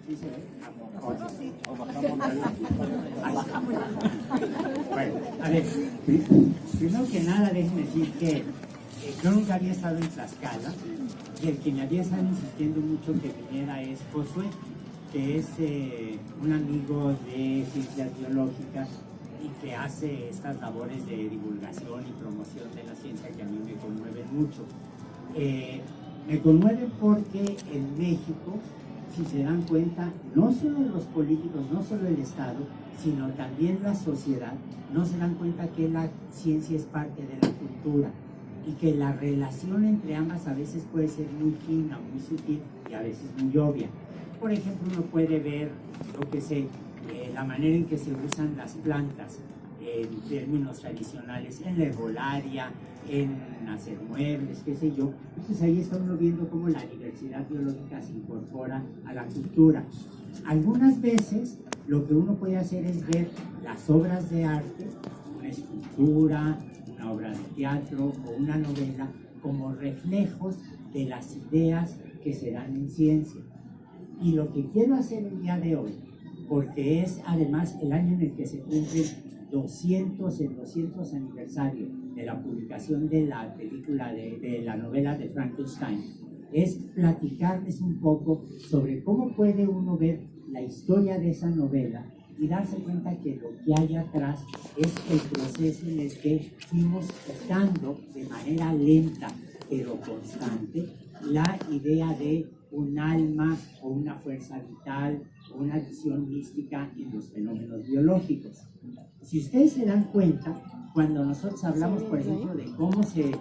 ¿Sí se ve? Bueno, a ver, primero que nada déjenme decir que yo nunca había estado en Tlaxcala y el que me había estado insistiendo mucho que viniera es Josué, que es un amigo de ciencias biológicas y que hace estas labores de divulgación y promoción de la ciencia que a mí me conmueven mucho. Me conmueven porque en México, si se dan cuenta, no solo los políticos, no solo el Estado, sino también la sociedad, no se dan cuenta que la ciencia es parte de la cultura y que la relación entre ambas a veces puede ser muy fina, muy sutil y a veces muy obvia. Por ejemplo, uno puede ver, lo que sé, la manera en que se usan las plantas en términos tradicionales, en la herbolaria, en hacer muebles, qué sé yo. Entonces ahí está uno viendo cómo la diversidad biológica se incorpora a la cultura. Algunas veces lo que uno puede hacer es ver las obras de arte, una escultura, una obra de teatro o una novela, como reflejos de las ideas que se dan en ciencia. Y lo que quiero hacer el día de hoy, porque es además el año en el que se cumple el 200 aniversario de la publicación de la película, de la novela de Frankenstein, es platicarles un poco sobre cómo puede uno ver la historia de esa novela y darse cuenta que lo que hay atrás es el proceso en el que fuimos quitando de manera lenta pero constante la idea de un alma o una fuerza vital o una visión mística en los fenómenos biológicos. Si ustedes se dan cuenta, cuando nosotros hablamos, por ejemplo, de cómo se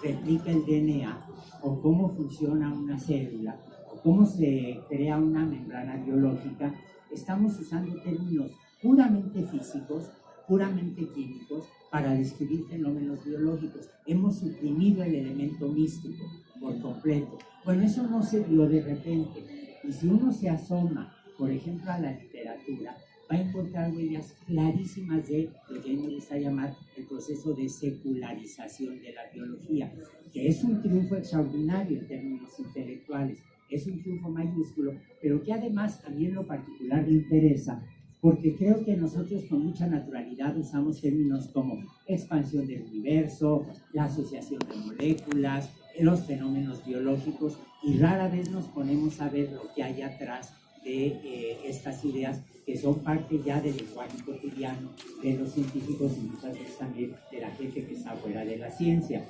replica el DNA o cómo funciona una célula o cómo se crea una membrana biológica, estamos usando términos puramente físicos, puramente químicos, para describir fenómenos biológicos. Hemos suprimido el elemento místico por completo. Bueno, eso no se dio de repente. Y si uno se asoma, por ejemplo, a la literatura, va a encontrar huellas clarísimas de lo que a mí me gusta llamar el proceso de secularización de la biología, que es un triunfo extraordinario en términos intelectuales, es un triunfo mayúsculo, pero que además a mí en lo particular me interesa, porque creo que nosotros con mucha naturalidad usamos términos como expansión del universo, la asociación de moléculas, los fenómenos biológicos, y rara vez nos ponemos a ver lo que hay atrás de estas ideas que son parte ya del lenguaje cotidiano de los científicos y muchas veces también de la gente que está fuera de la ciencia.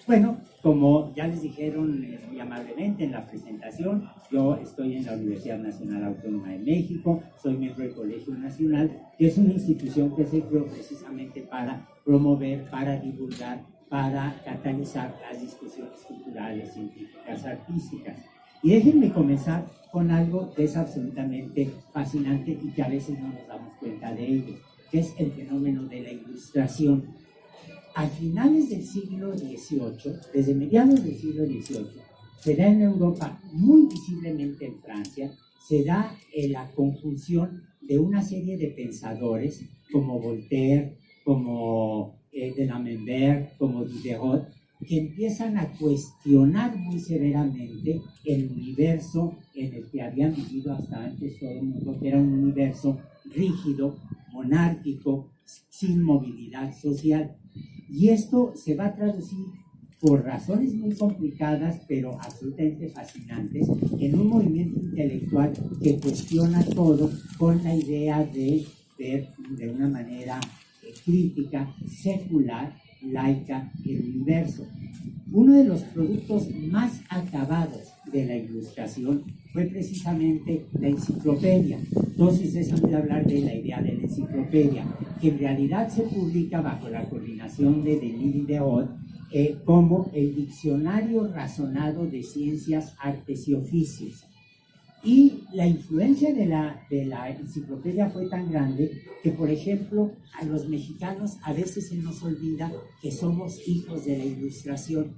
Bueno, como ya les dijeron muy amablemente en la presentación, yo estoy en la Universidad Nacional Autónoma de México, soy miembro del Colegio Nacional, que es una institución que se creó precisamente para promover, para divulgar, para catalizar las discusiones culturales, científicas, artísticas. Y déjenme comenzar con algo que es absolutamente fascinante y que a veces no nos damos cuenta de ello, que es el fenómeno de la ilustración. A finales del siglo XVIII, desde mediados del siglo XVIII, se da en Europa, muy visiblemente en Francia, se da la conjunción de una serie de pensadores como Voltaire, como de D'Alembert, como Diderot, que empiezan a cuestionar muy severamente el universo en el que habían vivido hasta antes todo el mundo, que era un universo rígido, monárquico, sin movilidad social. Y esto se va a traducir por razones muy complicadas, pero absolutamente fascinantes, en un movimiento intelectual que cuestiona todo con la idea de ver de una manera crítica, secular, laica, el universo. Uno de los productos más acabados de la Ilustración fue precisamente la enciclopedia. Entonces es hablar de la idea de la enciclopedia, que en realidad se publica bajo la coordinación de Denis Diderot como el Diccionario Razonado de Ciencias, Artes y Oficios. Y la influencia de la enciclopedia fue tan grande que, por ejemplo, a los mexicanos a veces se nos olvida que somos hijos de la Ilustración.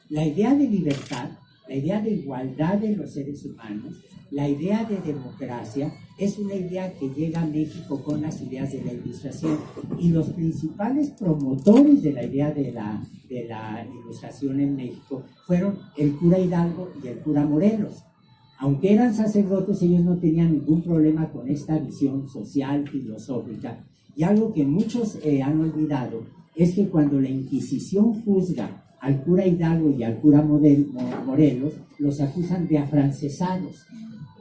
La idea de libertad, la idea de igualdad de los seres humanos, la idea de democracia, es una idea que llega a México con las ideas de la Ilustración. Y los principales promotores de la idea de la Ilustración en México fueron el cura Hidalgo y el cura Morelos. Aunque eran sacerdotes, ellos no tenían ningún problema con esta visión social, filosófica. Y algo que muchos han olvidado es que cuando la Inquisición juzga al cura Hidalgo y al cura Morelos, los acusan de afrancesados.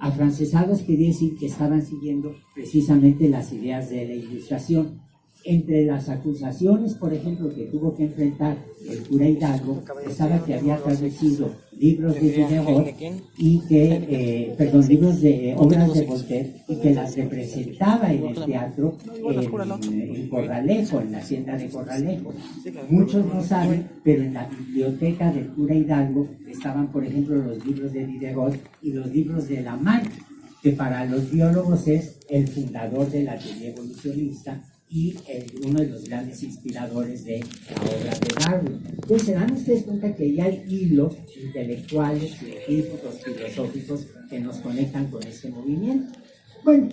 Afrancesados quiere decir que estaban siguiendo precisamente las ideas de la Ilustración. Entre las acusaciones, por ejemplo, que tuvo que enfrentar el cura Hidalgo, estaba que había traducido libros de Diderot y que, libros de obras de Voltaire, y que las representaba en el teatro en Corralejo, en la hacienda de Corralejo. Muchos no saben, pero en la biblioteca del cura Hidalgo estaban, por ejemplo, los libros de Diderot y los libros de Lamarck, que para los biólogos es el fundador de la teoría evolucionista y uno de los grandes inspiradores de la obra de Darwin. Entonces se dan ustedes cuenta que ya hay hilos intelectuales, científicos, filosóficos que nos conectan con este movimiento. Bueno,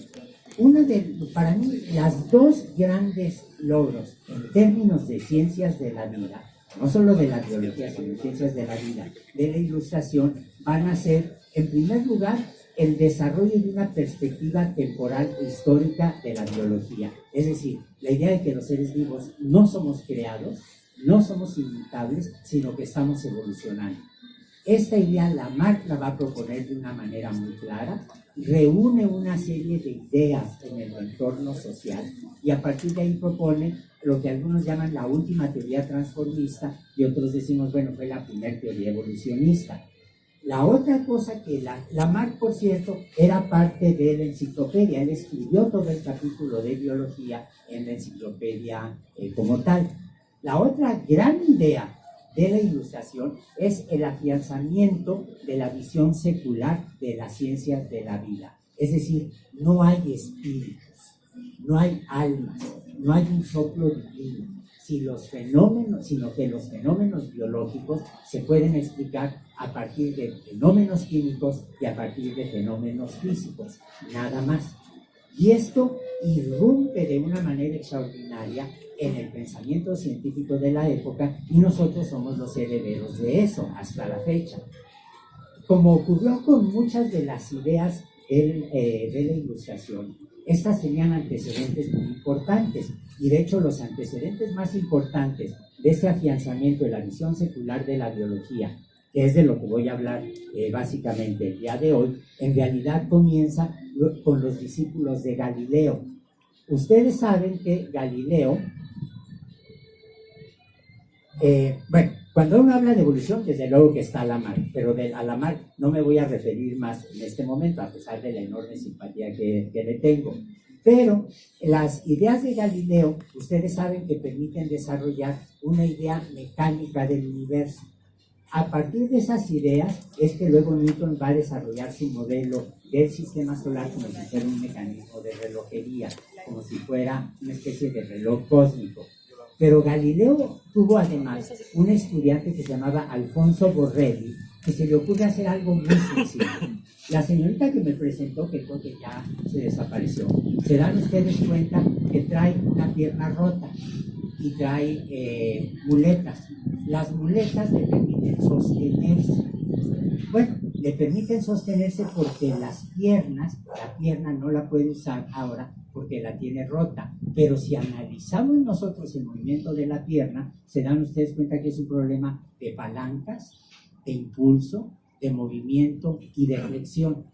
para mí, las dos grandes logros en términos de ciencias de la vida, no solo de la biología, sino de ciencias de la vida, de la Ilustración, van a ser, en primer lugar, el desarrollo de una perspectiva temporal e histórica de la biología. Es decir, la idea de que los seres vivos no somos creados, no somos inmutables, sino que estamos evolucionando. Esta idea Lamarck la va a proponer de una manera muy clara, reúne una serie de ideas en el entorno social y a partir de ahí propone lo que algunos llaman la última teoría transformista y otros decimos, bueno, fue la primera teoría evolucionista. La otra cosa que Lamarck, por cierto, era parte de la enciclopedia. Él escribió todo el capítulo de biología en la enciclopedia como tal. La otra gran idea de la Ilustración es el afianzamiento de la visión secular de las ciencias de la vida. Es decir, no hay espíritus, no hay almas, no hay un soplo divino, sino que los fenómenos biológicos se pueden explicar a partir de fenómenos químicos y a partir de fenómenos físicos, nada más. Y esto irrumpe de una manera extraordinaria en el pensamiento científico de la época y nosotros somos los herederos de eso hasta la fecha. Como ocurrió con muchas de las ideas de la Ilustración, estas tenían antecedentes muy importantes y de hecho los antecedentes más importantes de ese afianzamiento de la visión secular de la biología, que es de lo que voy a hablar básicamente el día de hoy, en realidad comienza con los discípulos de Galileo. Ustedes saben que Galileo, cuando uno habla de evolución, desde luego que está Lamarck, pero a Lamarck no me voy a referir más en este momento, a pesar de la enorme simpatía que le tengo. Pero las ideas de Galileo, ustedes saben que permiten desarrollar una idea mecánica del universo. A partir de esas ideas es que luego Newton va a desarrollar su modelo del sistema solar como si fuera un mecanismo de relojería, como si fuera una especie de reloj cósmico. Pero Galileo tuvo además un estudiante que se llamaba Alfonso Borrelli, que se le ocurre hacer algo muy sencillo. La señorita que me presentó, que creo que ya se desapareció, se dan ustedes cuenta que trae una pierna rota y trae muletas. Las muletas le permiten sostenerse. Bueno, le permiten sostenerse porque la pierna no la puede usar ahora porque la tiene rota. Pero si analizamos nosotros el movimiento de la pierna, se dan ustedes cuenta que es un problema de palancas, de impulso, de movimiento y de flexión.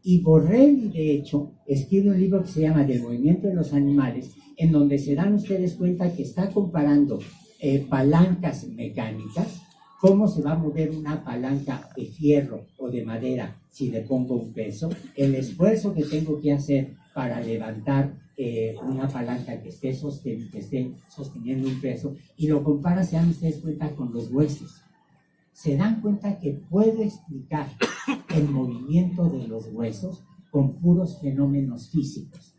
Y Borrelli, de hecho, escribe un libro que se llama Del movimiento de los animales, en donde se dan ustedes cuenta que está comparando palancas mecánicas, cómo se va a mover una palanca de fierro o de madera si le pongo un peso, el esfuerzo que tengo que hacer para levantar una palanca que esté sosteniendo un peso, y lo compara, se dan ustedes cuenta, con los huesos. Se dan cuenta que puedo explicar el movimiento de los huesos con puros fenómenos físicos.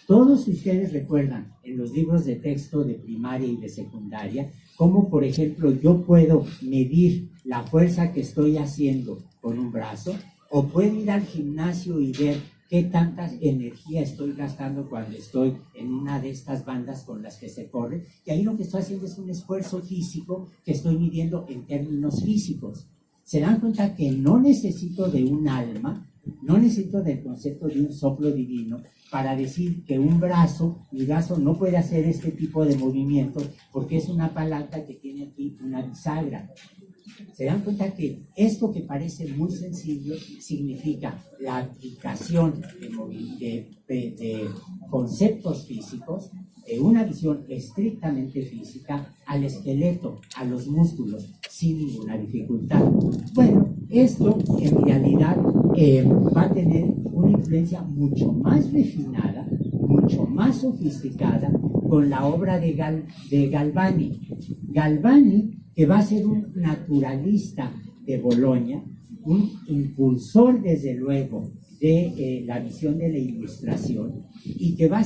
Todos ustedes recuerdan en los libros de texto de primaria y de secundaria cómo, por ejemplo, yo puedo medir la fuerza que estoy haciendo con un brazo, o puedo ir al gimnasio y ver qué tanta energía estoy gastando cuando estoy en una de estas bandas con las que se corre, y ahí lo que estoy haciendo es un esfuerzo físico que estoy midiendo en términos físicos. Se dan cuenta que no necesito de un alma No necesito del concepto de un soplo divino para decir que mi brazo no puede hacer este tipo de movimientos porque es una palanca que tiene aquí una bisagra. Se dan cuenta que esto que parece muy sencillo significa la aplicación de conceptos físicos, de una visión estrictamente física al esqueleto, a los músculos, sin ninguna dificultad. Bueno, esto en realidad va a tener una influencia mucho más refinada, mucho más sofisticada con la obra de Galvani. Galvani, que va a ser un naturalista de Bolonia, un impulsor desde luego de la visión de la ilustración, y que va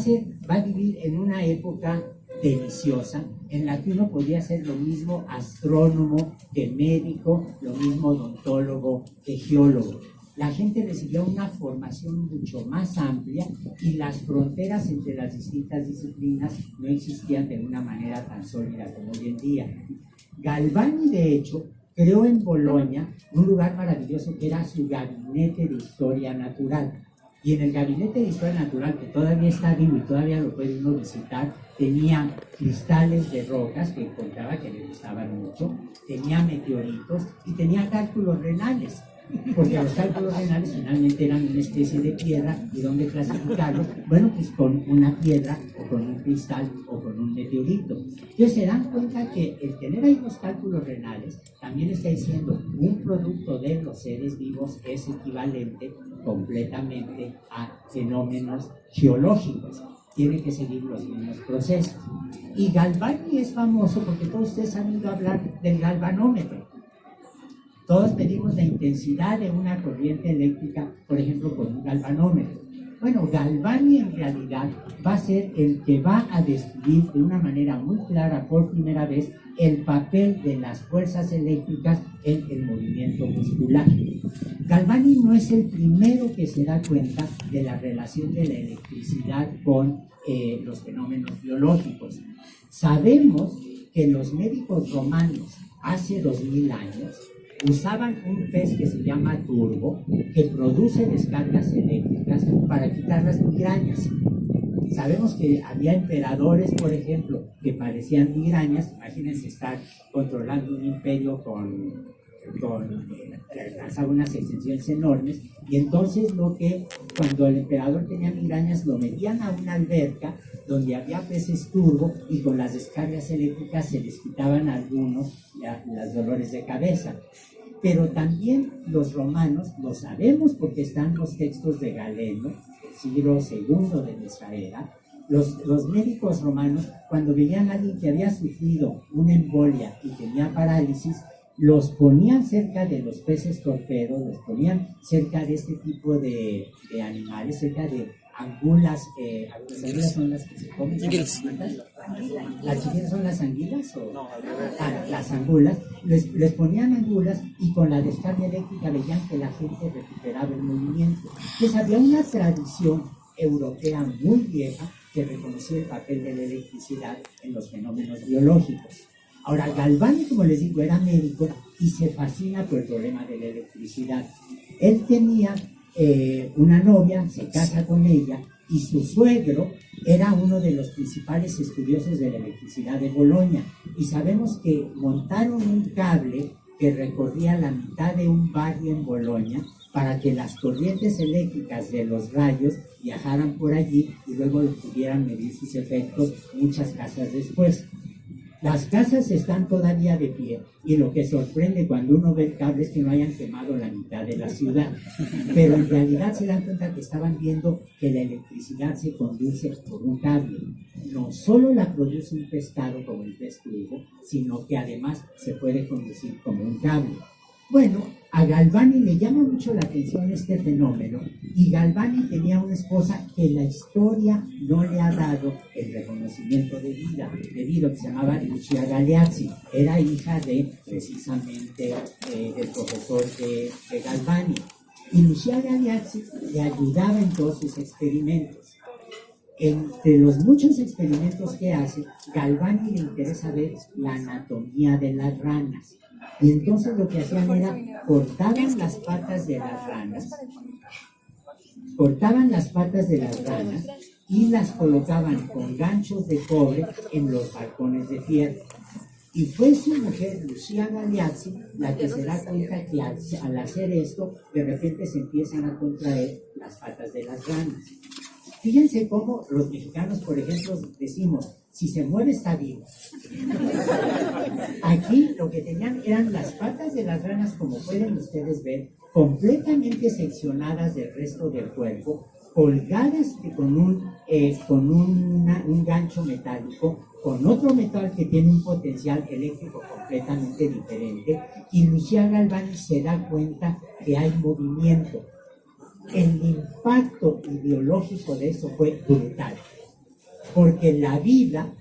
a vivir en una época deliciosa en la que uno podría ser lo mismo astrónomo que médico, lo mismo odontólogo que geólogo. La gente recibió una formación mucho más amplia y las fronteras entre las distintas disciplinas no existían de una manera tan sólida como hoy en día. Galvani, de hecho, creó en Bolonia un lugar maravilloso que era su gabinete de historia natural. Y en el gabinete de historia natural, que todavía está vivo y todavía lo puede uno visitar, tenía cristales de rocas que encontraba que le gustaban mucho, tenía meteoritos y tenía cálculos renales. Porque los cálculos renales finalmente eran una especie de piedra, y ¿dónde clasificarlos? Bueno, pues con una piedra o con un cristal o con un meteorito. Entonces se dan cuenta que el tener ahí los cálculos renales también está diciendo un producto de los seres vivos es equivalente completamente a fenómenos geológicos. Tiene que seguir los mismos procesos. Y Galvani es famoso porque todos ustedes han oído hablar del galvanómetro. Todos medimos la intensidad de una corriente eléctrica, por ejemplo, con un galvanómetro. Bueno, Galvani en realidad va a ser el que va a describir de una manera muy clara por primera vez el papel de las fuerzas eléctricas en el movimiento muscular. Galvani no es el primero que se da cuenta de la relación de la electricidad con los fenómenos biológicos. Sabemos que los médicos romanos hace 2000 años usaban un pez que se llama turbo, que produce descargas eléctricas para quitar las migrañas. Sabemos que había emperadores, por ejemplo, que padecían migrañas. Imagínense estar controlando un imperio alcanzaba unas extensiones enormes, y entonces cuando el emperador tenía migrañas lo metían a una alberca donde había peces turbo, y con las descargas eléctricas se les quitaban a algunos los dolores de cabeza. Pero también los romanos, lo sabemos porque están los textos de Galeno, del siglo II de nuestra era. Los médicos romanos, cuando veían a alguien que había sufrido una embolia y tenía parálisis, los ponían cerca de los peces torpedos, los ponían cerca de este tipo de animales, cerca de angulas. Las angulas son las que se comen. ¿Las chiquitas son las anguilas? No, las angulas. Les ponían angulas, y con la descarga eléctrica veían que la gente recuperaba el movimiento. Entonces había una tradición europea muy vieja que reconocía el papel de la electricidad en los fenómenos biológicos. Ahora, Galvani, como les digo, era médico y se fascina por el problema de la electricidad. Él tenía una novia, se casa con ella, y su suegro era uno de los principales estudiosos de la electricidad de Bolonia. Y sabemos que montaron un cable que recorría la mitad de un barrio en Bolonia para que las corrientes eléctricas de los rayos viajaran por allí y luego pudieran medir sus efectos muchas casas después. Las casas están todavía de pie, y lo que sorprende cuando uno ve el cable es que no hayan quemado la mitad de la ciudad. Pero en realidad se dan cuenta que estaban viendo que la electricidad se conduce por un cable. No solo la produce un pescado como el pez turbo, sino que además se puede conducir como un cable. Bueno, a Galvani le llama mucho la atención este fenómeno, y Galvani tenía una esposa que la historia no le ha dado el reconocimiento debido, que se llamaba Lucia Galeazzi. Era hija de, precisamente, del profesor de Galvani. Y Lucia Galeazzi le ayudaba en todos sus experimentos. Entre los muchos experimentos que hace, Galvani le interesa ver la anatomía de las ranas. Y entonces lo que hacían era cortaban las patas de las ranas cortaban las patas de las ranas y las colocaban con ganchos de cobre en los balcones de fierro. Y fue su mujer, Lucia Galeazzi, la que se da cuenta que al hacer esto, de repente se empiezan a contraer las patas de las ranas. Fíjense cómo los mexicanos, por ejemplo, decimos, si se mueve está vivo. Aquí lo que tenían eran las patas de las ranas, como pueden ustedes ver, completamente seccionadas del resto del cuerpo, colgadas con un gancho metálico, con otro metal que tiene un potencial eléctrico completamente diferente, y Lucia Galvani se da cuenta que hay movimiento. El impacto ideológico de eso fue brutal, porque la vida,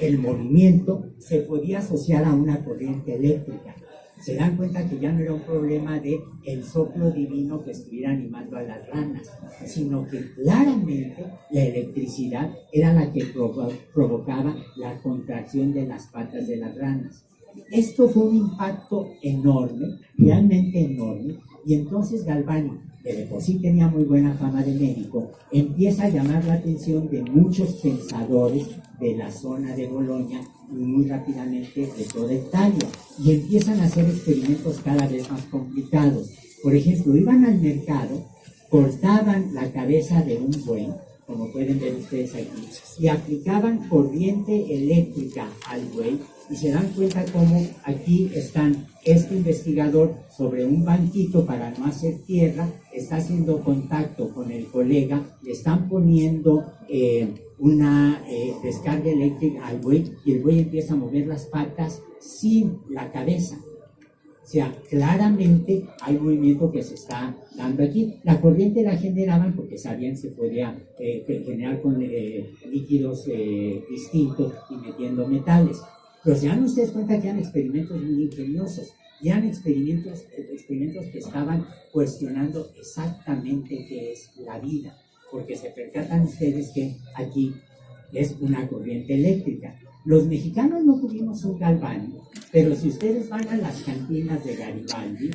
el movimiento, se podía asociar a una corriente eléctrica. Se dan cuenta que ya no era un problema de el soplo divino que estuviera animando a las ranas, sino que claramente la electricidad era la que provocaba la contracción de las patas de las ranas. Esto fue un impacto enorme, realmente enorme, y entonces Galvani, que de por sí tenía muy buena fama de médico, empieza a llamar la atención de muchos pensadores de la zona de Bolonia y muy rápidamente de toda Italia, y empiezan a hacer experimentos cada vez más complicados. Por ejemplo, iban al mercado, cortaban la cabeza de un buey, como pueden ver ustedes aquí, y aplicaban corriente eléctrica al buey, y se dan cuenta cómo aquí están este investigador sobre un banquito para no hacer tierra, está haciendo contacto con el colega, le están poniendo una descarga eléctrica al buey, y el buey empieza a mover las patas sin la cabeza. O sea, claramente hay movimiento que se está dando aquí. La corriente la generaban porque sabían que se podía generar con líquidos distintos y metiendo metales. Pero se dan ustedes cuenta que eran experimentos muy ingeniosos, y eran experimentos que estaban cuestionando exactamente qué es la vida, porque se percatan ustedes que aquí es una corriente eléctrica. Los mexicanos no tuvimos un Galvani, pero si ustedes van a las cantinas de Garibaldi,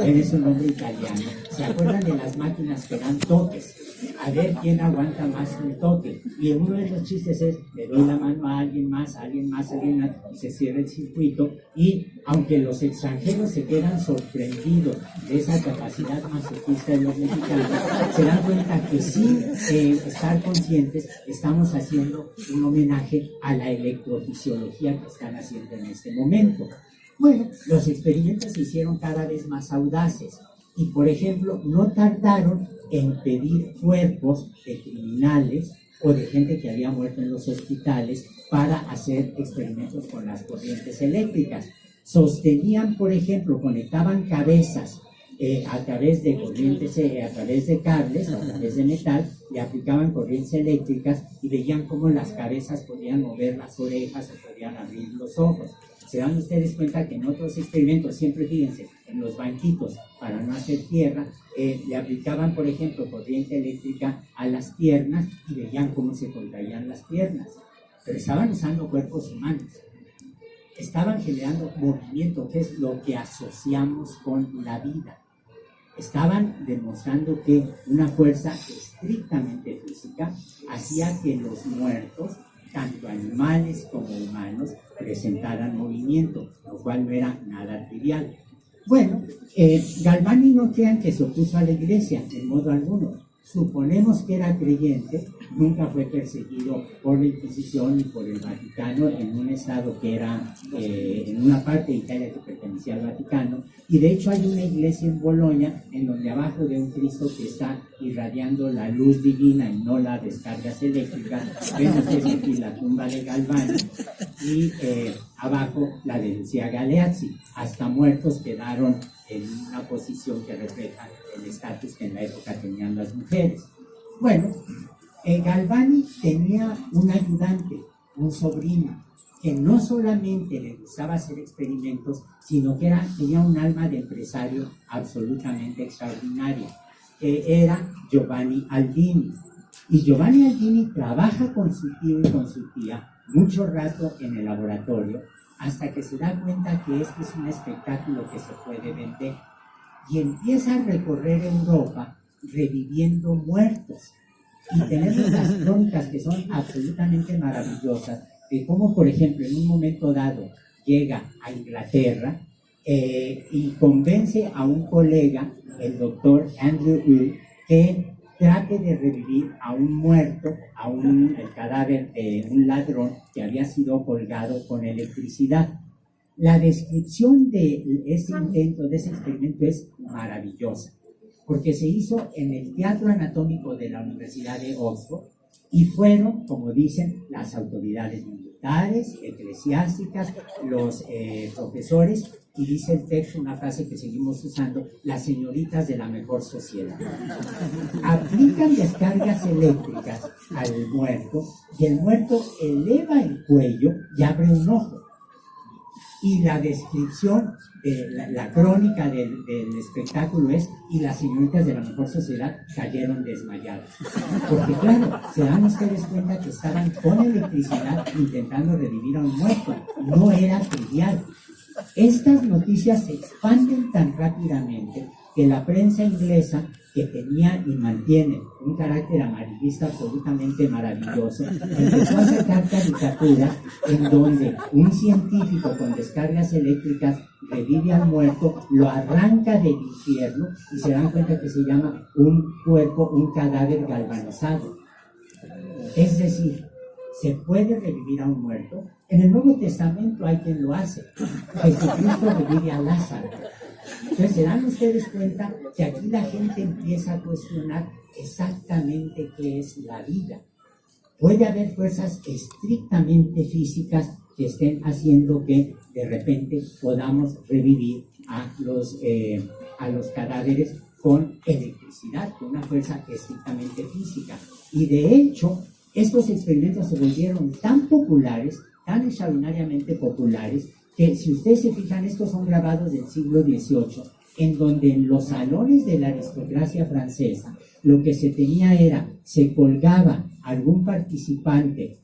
es un nombre italiano, se acuerdan de las máquinas que dan toques, a ver quién aguanta más un toque, y uno de los chistes es, le doy la mano a alguien más, y se cierra el circuito, y aunque los extranjeros se quedan sorprendidos de esa capacidad masoquista de los mexicanos, se dan cuenta que sin estar conscientes estamos haciendo un homenaje a la electrofisiología que están haciendo en este momento. Bueno, los experimentos se hicieron cada vez más audaces, y por ejemplo no tardaron en pedir cuerpos de criminales o de gente que había muerto en los hospitales para hacer experimentos con las corrientes eléctricas. Sostenían, por ejemplo, conectaban cabezas a través de corrientes, a través de cables, a través de metal, le aplicaban corrientes eléctricas y veían cómo las cabezas podían mover las orejas o podían abrir los ojos. Se dan ustedes cuenta que en otros experimentos, siempre fíjense, en los banquitos, para no hacer tierra, le aplicaban, por ejemplo, corriente eléctrica a las piernas y veían cómo se contraían las piernas. Pero estaban usando cuerpos humanos. Estaban generando movimiento, que es lo que asociamos con la vida. Estaban demostrando que una fuerza estrictamente física hacía que los muertos, tanto animales como humanos, presentaran movimiento, lo cual no era nada trivial. Bueno, Galvani no crean que se opuso a la iglesia, en modo alguno. Suponemos que era creyente, nunca fue perseguido por la Inquisición ni por el Vaticano en un estado que era en una parte de Italia que pertenecía al Vaticano, y de hecho hay una iglesia en Bolonia en donde abajo de un Cristo que está irradiando la luz divina y no las descargas eléctricas, ven ustedes aquí la tumba de Galvani y abajo la de Lucia Galeazzi. Hasta muertos quedaron en una posición que refleja el estatus que en la época tenían las mujeres. Bueno, Galvani tenía un ayudante, un sobrino, que no solamente le gustaba hacer experimentos, sino que tenía un alma de empresario absolutamente extraordinaria, que era Giovanni Aldini. Y Giovanni Aldini trabaja con su tío y con su tía mucho rato en el laboratorio, hasta que se da cuenta que esto es un espectáculo que se puede vender, y empieza a recorrer Europa reviviendo muertos. Y tenemos las crónicas que son absolutamente maravillosas, de cómo, por ejemplo, en un momento dado llega a Inglaterra y convence a un colega, el doctor Andrew Wood, que trate de revivir a un muerto, el cadáver de un ladrón que había sido colgado con electricidad. La descripción de ese intento, de ese experimento, es maravillosa, porque se hizo en el Teatro Anatómico de la Universidad de Oxford y fueron, como dicen, las autoridades militares, eclesiásticas, los profesores, y dice el texto una frase que seguimos usando, las señoritas de la mejor sociedad. Aplican descargas eléctricas al muerto y el muerto eleva el cuello y abre un ojo. Y la descripción, la crónica del espectáculo es: y las señoritas de la mejor sociedad cayeron desmayadas. Porque claro, se dan ustedes cuenta que estaban con electricidad intentando revivir a un muerto. No era trivial. Estas noticias se expanden tan rápidamente que la prensa inglesa, que tenía y mantiene un carácter amarillista absolutamente maravilloso, empezó a sacar caricaturas en donde un científico con descargas eléctricas revive al muerto, lo arranca del infierno y se dan cuenta que se llama un cuerpo, un cadáver galvanizado. Es decir, ¿se puede revivir a un muerto? En el Nuevo Testamento hay quien lo hace. Jesucristo revive a Lázaro. Entonces, se dan ustedes cuenta que aquí la gente empieza a cuestionar exactamente qué es la vida. Puede haber fuerzas estrictamente físicas que estén haciendo que de repente podamos revivir a los cadáveres con electricidad, con una fuerza estrictamente física. Y de hecho, estos experimentos se volvieron tan populares, tan extraordinariamente populares, que si ustedes se fijan, estos son grabados del siglo XVIII, en donde en los salones de la aristocracia francesa, lo que se tenía era, se colgaba algún participante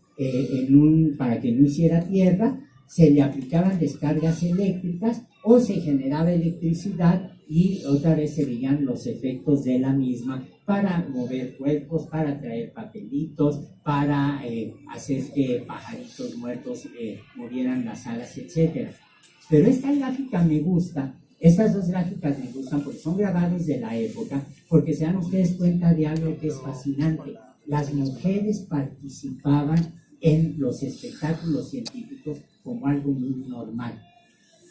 para que no hiciera tierra, se le aplicaban descargas eléctricas o se generaba electricidad y otra vez se veían los efectos de la misma para mover cuerpos, para traer papelitos, para hacer que pajaritos muertos movieran las alas, etc. Pero esta gráfica me gusta, estas dos gráficas me gustan porque son grabados de la época, porque se dan ustedes cuenta de algo que es fascinante. Las mujeres participaban en los espectáculos científicos como algo muy normal.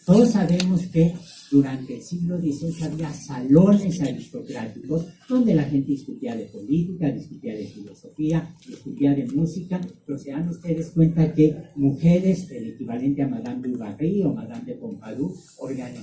Todos sabemos que durante el siglo XVI había salones aristocráticos donde la gente discutía de política, discutía de filosofía, discutía de música, pero se dan ustedes cuenta que mujeres, el equivalente a Madame Bovary o Madame de Pompadour, organizaban